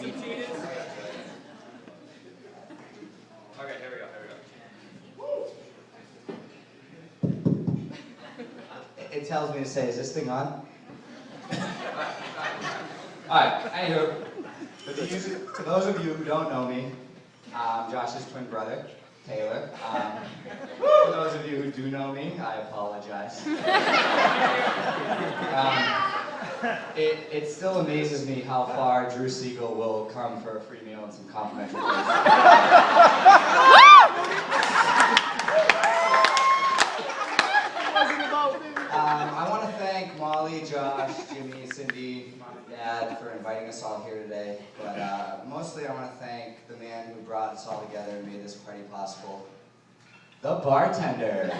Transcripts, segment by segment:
Okay, here we go. It tells me to say, is this thing on? Alright, anywho, for those of you who don't know me, I'm Josh's twin brother, Taylor. For those of you who do know me, I apologize. It still amazes me how far Drew Siegel will come for a free meal and some complimentary things. I want to thank Molly, Josh, Jimmy, Cindy, Mom and Dad for inviting us all here today. But mostly I want to thank the man who brought us all together and made this party possible. The bartender.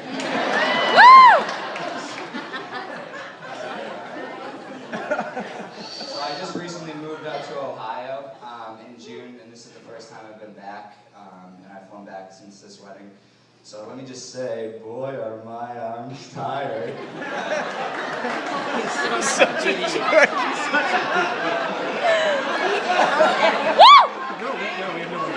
So I just recently moved up to Ohio in June, and this is the first time I've been back, and I've flown back since this wedding. So let me just say, boy, are my arms tired. He's such a jerk. No, we have no idea.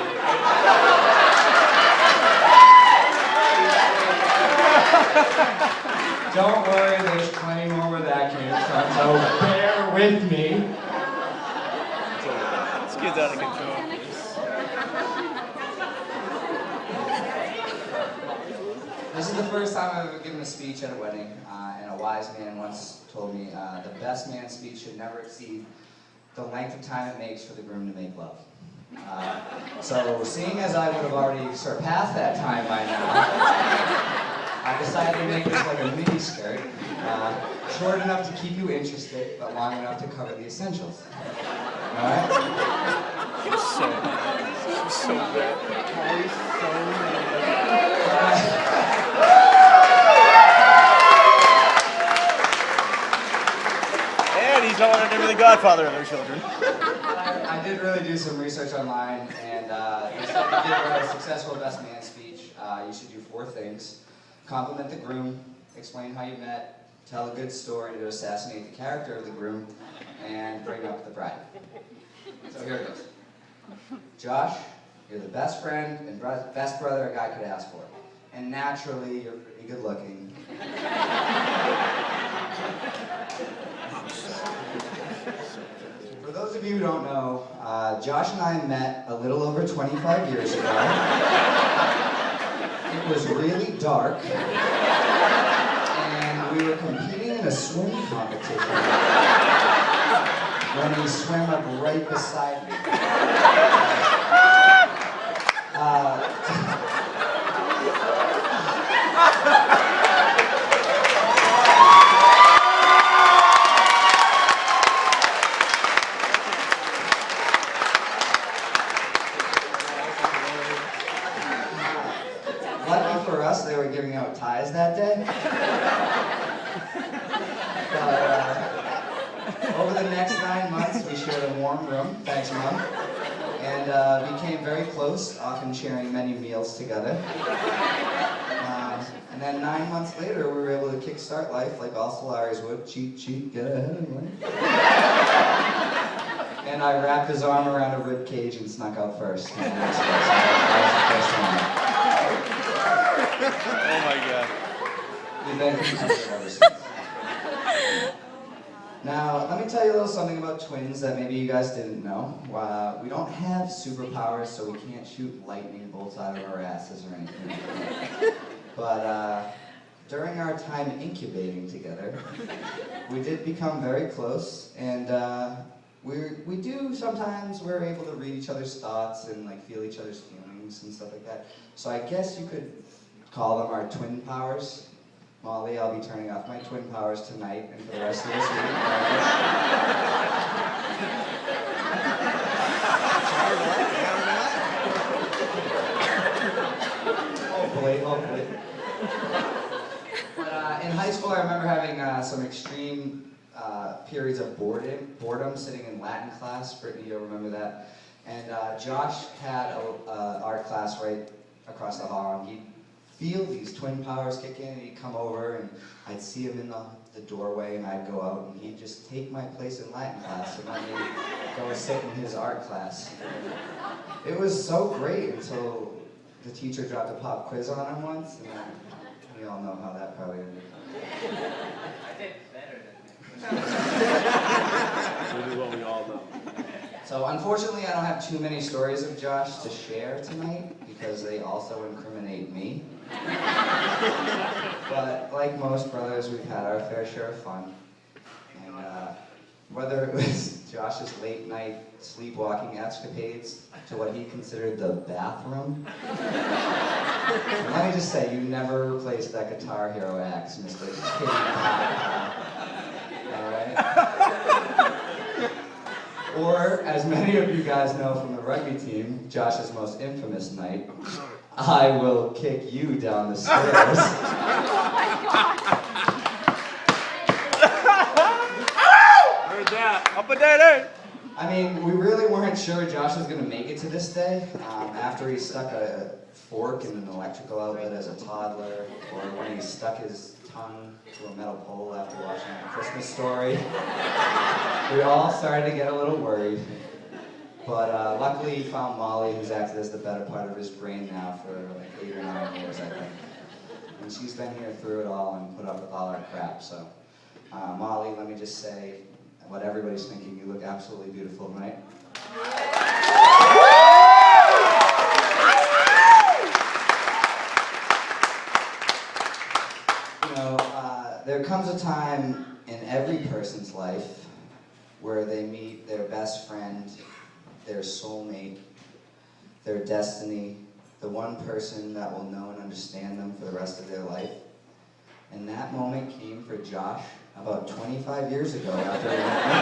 Don't worry, there's plenty more where that came from, so bear with me. This kid's out of control. This is the first time I've ever given a speech at a wedding, and a wise man once told me the best man's speech should never exceed the length of time it makes for the groom to make love. So seeing as I would have already surpassed that time by now, I decided to make this like a mini skirt, short enough to keep you interested, but long enough to cover the essentials. Alright? He's so mad. He's so bad. He's so mad. And he's not going to be the godfather of their children. I did really do some research online, and they said to give a successful best man speech, you should do 4 things. Compliment the groom, explain how you met, tell a good story to assassinate the character of the groom, and bring up the bride. So here it goes. Josh, you're the best friend and best brother a guy could ask for. And naturally, you're pretty good looking. For those of you who don't know, Josh and I met a little over 25 years ago. It was really dark, and we were competing in a swim competition when he swam up right beside me. Lucky for us, they were giving out ties that day. Over the next 9 months, we shared a warm room, thanks Mom, and became very close, often sharing many meals together. And then 9 months later, we were able to kickstart life like all Solaris would. Cheat, cheat, get ahead of life. And I wrapped his arm around a rib cage and snuck out first. Oh my God. We've been competitive ever since. Now, let me tell you a little something about twins that maybe you guys didn't know. We don't have superpowers, so we can't shoot lightning bolts out of our asses or anything. But during our time incubating together, we did become very close, and we do sometimes, we're able to read each other's thoughts and like feel each other's feelings and stuff like that. So I guess you could call them our twin powers. Molly, I'll be turning off my twin powers tonight and for the rest of this week. Hopefully. But in high school, I remember having some extreme periods of boredom sitting in Latin class. Brittany, you'll remember that. And Josh had an art class right across the hall, and he'd feel these twin powers kick in, and he'd come over, and I'd see him in the doorway, and I'd go out, and he'd just take my place in Latin class and let me go sit in his art class. It was so great until the teacher dropped a pop quiz on him once, and then we all know how that probably ended. I did better than that. Maybe what we all know. So unfortunately, I don't have too many stories of Josh to share tonight because they also incriminate me. But like most brothers, we've had our fair share of fun. And whether it was Josh's late night sleepwalking escapades to what he considered the bathroom. Let me just say, you never replaced that Guitar Hero axe, Mr. Kitty Pie. All right? Or, as many of you guys know from the rugby team, Josh's most infamous night, I will kick you down the stairs. Heard that. Up a day. I mean, we really weren't sure Josh was going to make it to this day. After he stuck a fork in an electrical outlet as a toddler, or when he stuck his tongue to a metal pole after watching A Christmas Story. We all started to get a little worried. But luckily he found Molly, who's acted as the better part of his brain now for like 8 or 9 years, I think. And she's been here through it all and put up with all our crap. So, Molly, let me just say what everybody's thinking. You look absolutely beautiful tonight. You know, there comes a time in every person's life where they meet their best friend, their soulmate, their destiny, the one person that will know and understand them for the rest of their life. And that moment came for Josh about 25 years ago after he met me.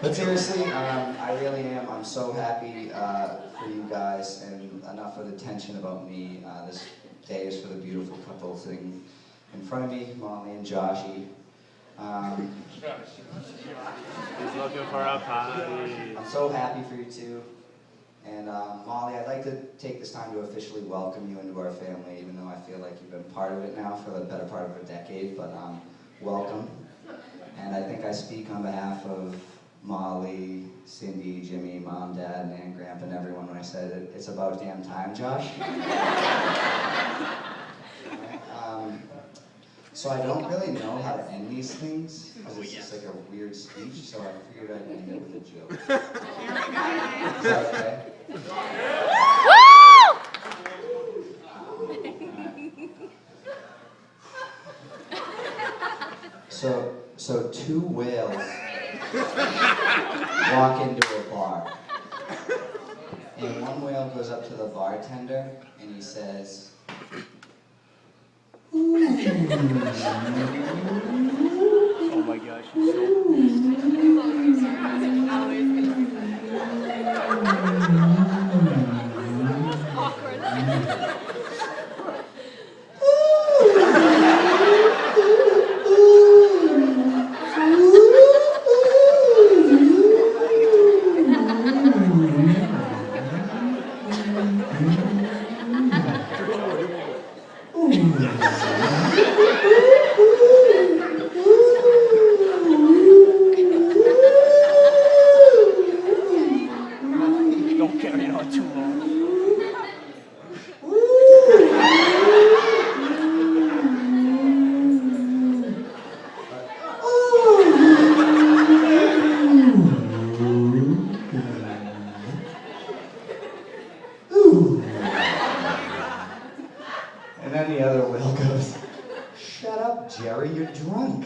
But seriously, I really am. I'm so happy for you guys, and enough of the tension about me. This day is for the beautiful couple sitting in front of me, Molly and Joshy. He's looking for a party. I'm so happy for you two. And Molly, I'd like to take this time to officially welcome you into our family, even though I feel like you've been part of it now for the better part of a decade, but welcome. And I think I speak on behalf of Molly, Cindy, Jimmy, Mom, Dad, Nan, Grandpa, and everyone when I said it's about damn time, Josh. So I don't really know how to end these things, because it's just like a weird speech, so I figured I'd end it with a joke. Is that okay? So two whales walk into a bar. And one whale goes up to the bartender and he says, Oh my gosh, he's so Don't carry it on too long. and then the other whale goes, "Shut up, Jerry, you're drunk."